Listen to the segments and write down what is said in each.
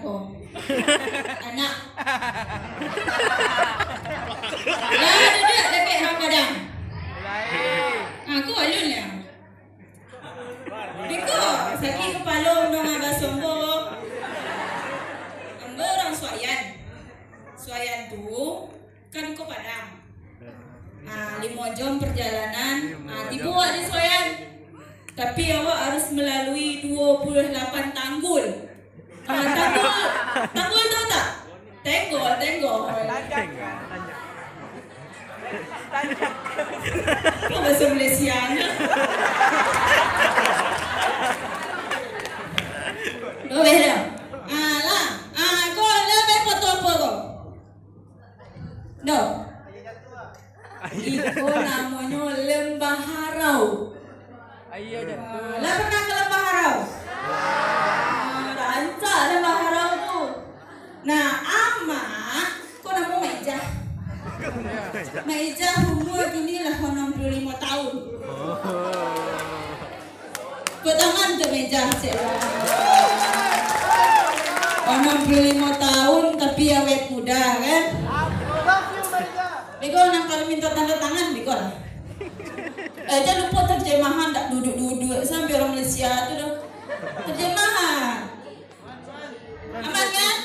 ko. Anak. Lah, duduk dekat hang padang. Aku alun lah. Biko, sakit kepala undang abah sombong. Amba orang Suayan. Suayan tu kan kau padang. 5 jam perjalanan. Tiba awak di Suayan. Tapi awak harus melalui 28 tanggul. Tanggul tahu tak? Tenggol. Apa bahasa Malaysia ni? Boleh dah. Lah. Kau lebih foto apa kau? No. Itu namanya Lembah Harau. Lah pernah ke Lembah Harau? Rancak Lembah Harau tu. Nah, Amak, kau nama Maijah. Maijah umur kini lah 65 tahun. Kau tangan tu Maijah, cik. 65 tahun tapi awet muda kan? Bego nak kalau minta tanda tangan, bego lah. Jangan lupa terjemahan, tak duduk-duduk sampai orang Malaysia tu dah. Terjemahan. Aman kan?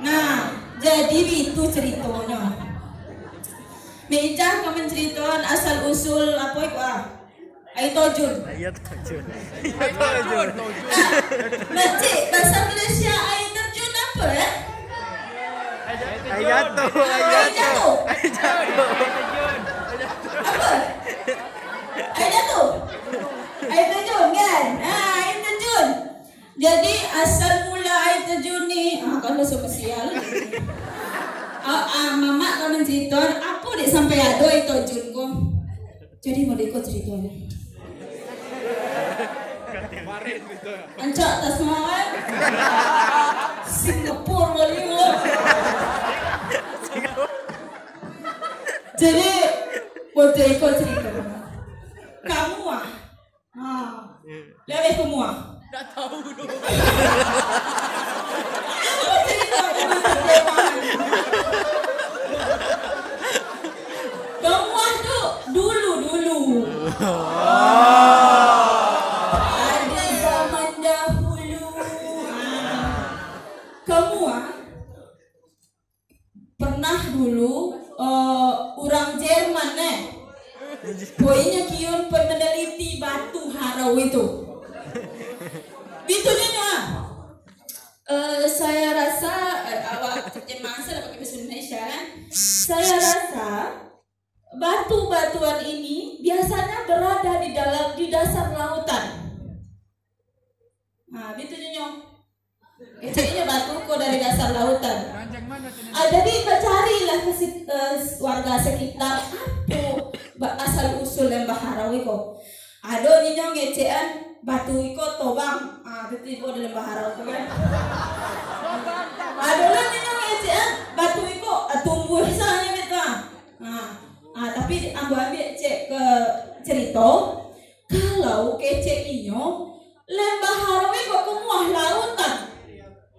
Nah, jadi itu ceritanya. Mejah kau menceritakan asal usul apa itu air terjun. Macik bahasa Malaysia air terjun apa ya? Air jatuh. Apa? Air jatuh. Air terjun kan? Air terjun. Jadi asal mula air terjun ni, kalau semua sial. Mama kau menceritakan apa dek sampai ada air terjun kau. Jadi mau ikut ceritanya. Ancak tak semua kan? Singapura kali lo. Jadi boleh ikut cerita. Kamu lebih kamu tak tahu dulu. Cerita kamu tu dulu. Ada zaman dahulu. Kamu pernah dulu orang Jerman poinnya kion peneliti batu harau itu. Bitunya saya rasa awak terjemahan saya pakai bahasa Indonesia kan. Saya rasa batu-batuan ini biasanya berada di dasar lautan. Bitunya kecilnya batu kok dari dasar lautan. Jadi carilah warga sekitar apa asal usul Lembah Harau itu. Ada nyong ngecean batu iko tobang, tiba di Lembah Harau tu kan. Ada lah nyong ngecean batu iko tumbuh misalnya gitu. Tapi ambil cek ke cerita kalau kece inyo Lembah Harau iko kemuah lautan.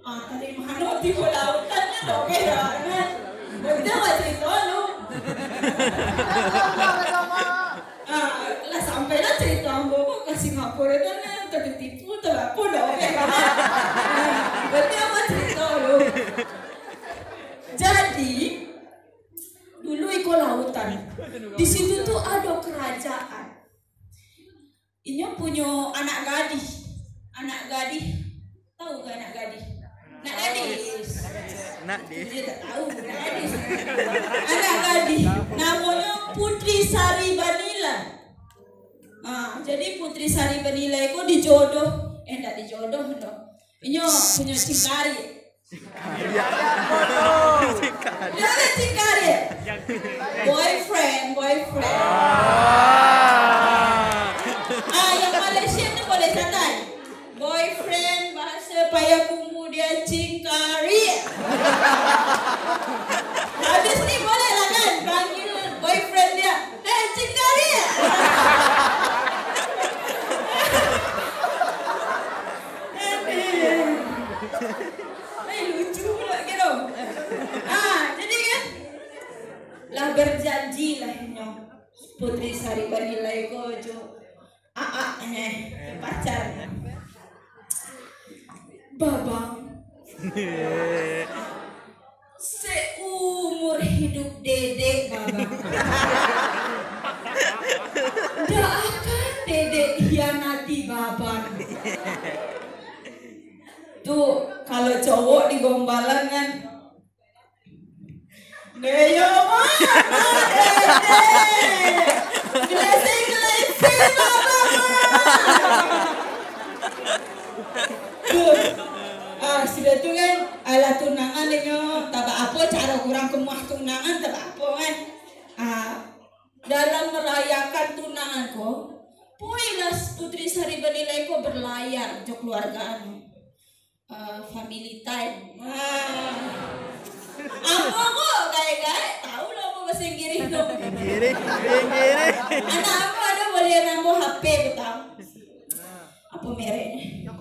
Tadi mana tiba lautannya dong kan. Kita buat cerita lu. Lah sampai lah cerita ambo ke Singapura itu kan tertipu apa dong. Berarti apa cerita lu. Jadi dulu iko lautan. Di situ tuh ada kerajaan. Ini punya anak gadis. Tahu gak anak gadis? Nak gadis. Dia tak tahu nak gadis. Anak gadis namanya Putri Sari Banila. Jadi Putri Sari Banila itu dijodoh, tak dijodoh dong. Ini punya Cikari. Dia ada Cikari. Boyfriend. Yang Malaysia tu boleh santai. Boyfriend bahasa Payakumbuh dia Cikari. Habis ni boleh lah kan panggil boyfriend dia, Cikari. berjanji lah nyo Putri Sari Banilai ko jo pacarnya babang seumur hidup dedek babang ndak akan dedek hianati babang. Tuh kalau cowok di gombalan kan Deyo mama Glesing mama sudah tuh kan ala tunangan nyo tabak apa cara kurang kemuah tunangan tabak apa kan dalam merayakan tunangan ko poilas Putri Sari Banilai ko berlayar jo keluarga family time apa kok kayak tahu lo apa bahasa Inggris lo Inggris anak aku ada boleh nambah HP betul apa mereknya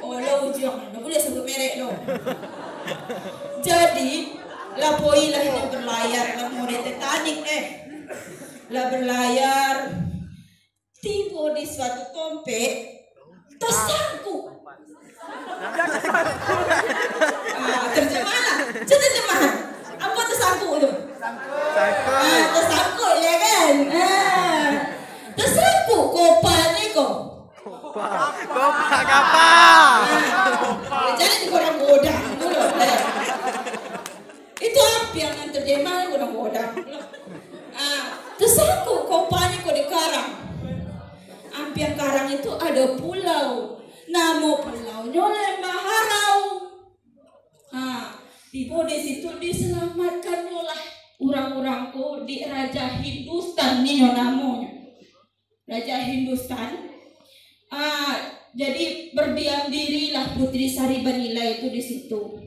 lo ujung lo boleh sebut merek lo jadi lapoi lah ini berlayar lah mau Titanic lah berlayar tiba di suatu tempat tersangkut terjemahan apa tersangkut tu tersangkut ya kan tersangkut kopal ni jadi korang godang itu apa yang terjemahan korang godang tersangkut kopal ni di karang ampian karang itu ada pulau nama pulaunya Lembah Harau. Di situ diselamatkan oleh orang-orangku di Raja Hindustan nih namanya. Raja Hindustan. Jadi berdiam dirilah Putri Sari Banilai itu di situ.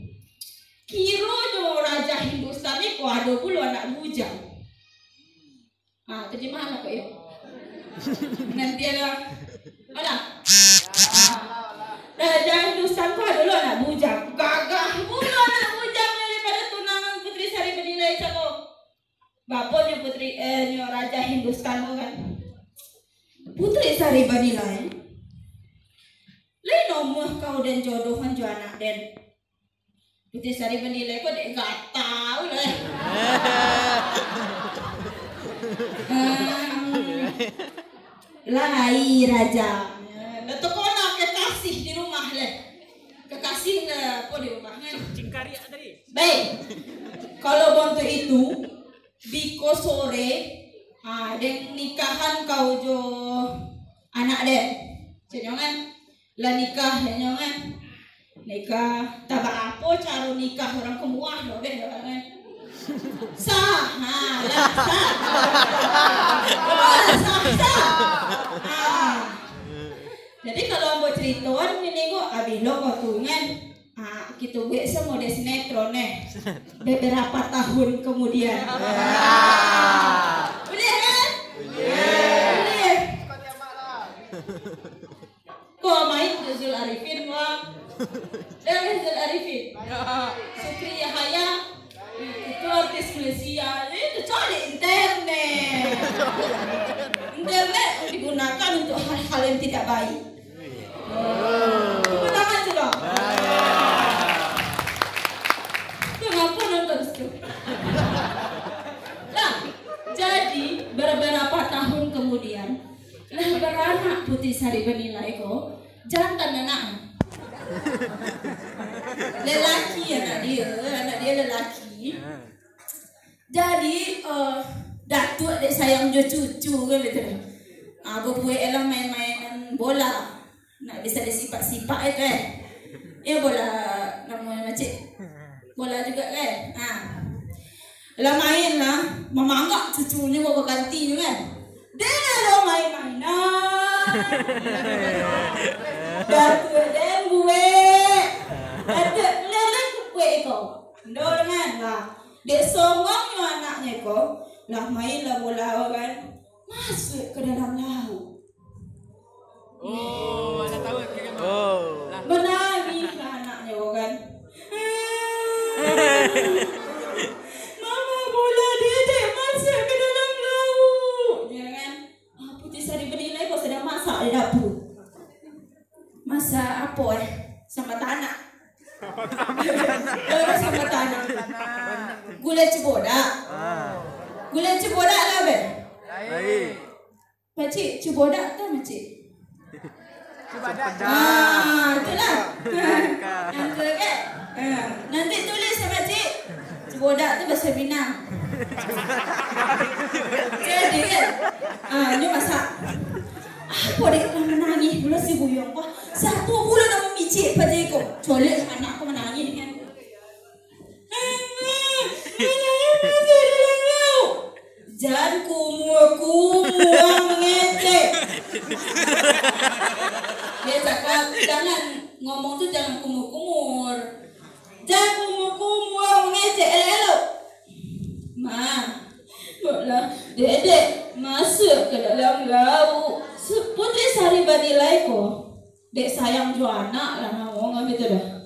Kironya Raja Hindustan ini kok ada pula anak bujang. Terjemahan apa ya? Nanti ada Raja Hindustan kok ada anak bujang. Gagah pula anak bujang daripada tunangan Putri Sari Banilai sama bapaknya Putri Raja Hindustan kan. Putri Sari Banilai lain nomor kau dan jodohan jo anak den Putri Sari Banilai kok dek gak tahu lah lai raja letak nak kekasih di rumah le kekasih apa di rumah kan cingkaria tadi baik kalau bantu itu biko sore deng nikahan kau jo anak deh jangan lah nikah jangan nikah tabak apa cara nikah orang kemuah loh deh kan sah jadi kalau mau ceritakan ini kok abis lo kok tungan kita gue semua di sinetron beberapa tahun kemudian boleh kan? Boleh kok main Zul Arifin wah dan Zul Arifin Sukri Yahaya itu artis Malaysia itu cari internet digunakan untuk hal-hal yang tidak baik. Tepuk tangan sudah. Kenapa nonton itu? Nah, jadi beberapa tahun kemudian lah beranak Putri Sari Banilai kok jantan anak. Lelaki anak dia lelaki. Jadi datuk dek sayang jo cucu kan gitu. Buat elang main-main bola. Nak bisa disipak-sipak kan. Ya bola namanya macam bola juga kan. Lah main lah, memanggak cucunya bawa ganti kan. Dia lo main-mainan. Datuk dan gue. Datuk lelaki gue kau. Ndor kan lah. Dek songongnya anaknya kok lah main lah bola kan masuk ke dalam laut. Ada tahu kan? Menangis lah anaknya kan. apa sama tanah. Sama tanah. Gulai cebodak. Gulai cebodak lah be. Pakcik, cebodak tu makcik. Cebodak. Itulah. Angka kan? Nanti tulis sama cik. Cebodak tu bahasa Minang. Jadi kan? Ni masak. Apa dia menangis pula si buyong kau? Siapa pula nak memicik pada kau? Colek anak kau menangis dengan aku. Jangan kumur-kumur mengetek. Dia cakap jangan ngomong tu jangan kumur-kumur. Jangan kumur-kumur mengetek elok-elok. Baiklah, Dek masuk ke dalam lauk. Putri Sari Badilai ko. Dek sayang jo anak lah ngomong gitu dah.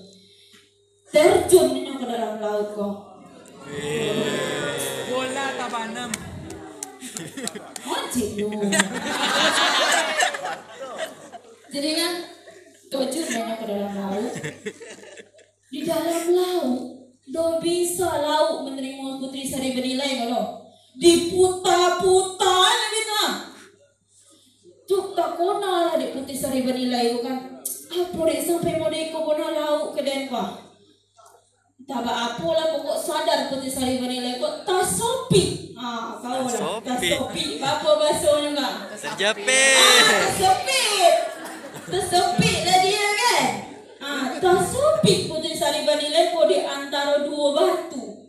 Terjun ni ke dalam laut ko. Bola tabanem. Macik lu. Jadi kan terjun ni ke dalam laut. Di dalam laut, do bisa laut menerima Putri Sari Badilai kalau diputar-putar gitu. Cuk tak kona lah dek Putri Sari Badilai kan. Apa dek sampai mau dek kau kona lauk ke Denpasar. Tak apa lah pokok sadar Putri Sari Badilai kok tak sopi. Kau lah tak sopi. Apa bahasanya enggak? Terjepit. Tersepit lah dia kan. Tersepit Putri Sari Badilai kok di antara dua batu.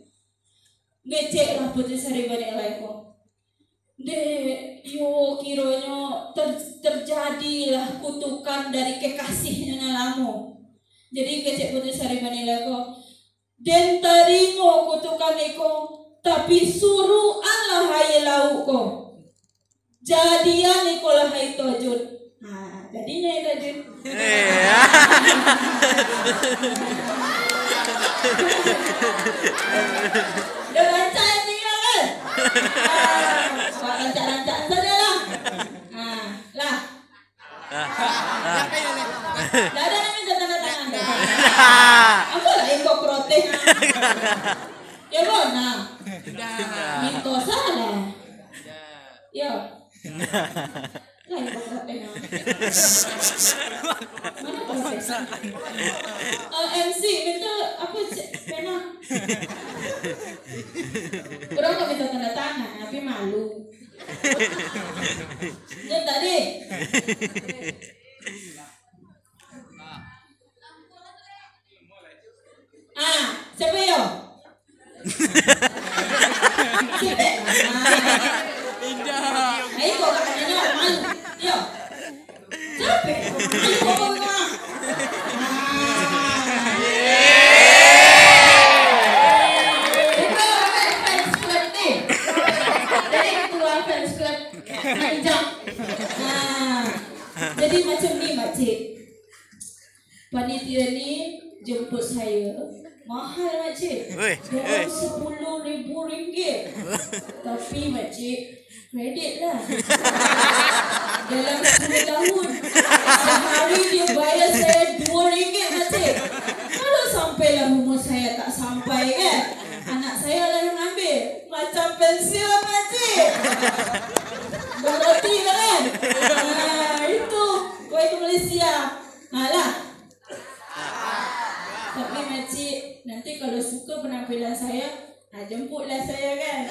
Ngecek lah Putri Sari Badilai kok. Dek, yo kiranya terjadilah kutukan dari kekasihnya nalamu. Jadi kecek Putri Sari Badilai kok, den terima kutukan iko, tapi suruhanlah hai lauk ko. Jadian iko lah hai tojun. Jadinya itu tojun. Dah baca ni kan? Rancak-rancak saja lah. Lah. Dah ada nak minta tanda tangan dah. Apa lah ikut protes? Ya bona. Minta salah. Ya. Lah ikut protes. Mana protes? MC minta apa pena? Kurang tak minta tanda tangan, tapi malu. Dia tadi. Siapa yo? Siapa? Indah. Ayo kau katanya malu. Yo. Siapa? Ayo kau ngomong. Jadi macam ni makcik. Panitia ni jemput saya. Mahal makcik. Dalam RM10,000. Tapi makcik kredit lah. Dalam 10 tahun sehari dia bayar saya RM2 makcik. Kalau sampailah umur saya tak sampai kan, anak saya lah yang ambil. Macam pensiun makcik. Berarti kan? Itu kau ke Malaysia. Lah. Tapi makcik, nanti kalau suka penampilan saya, jemputlah saya kan.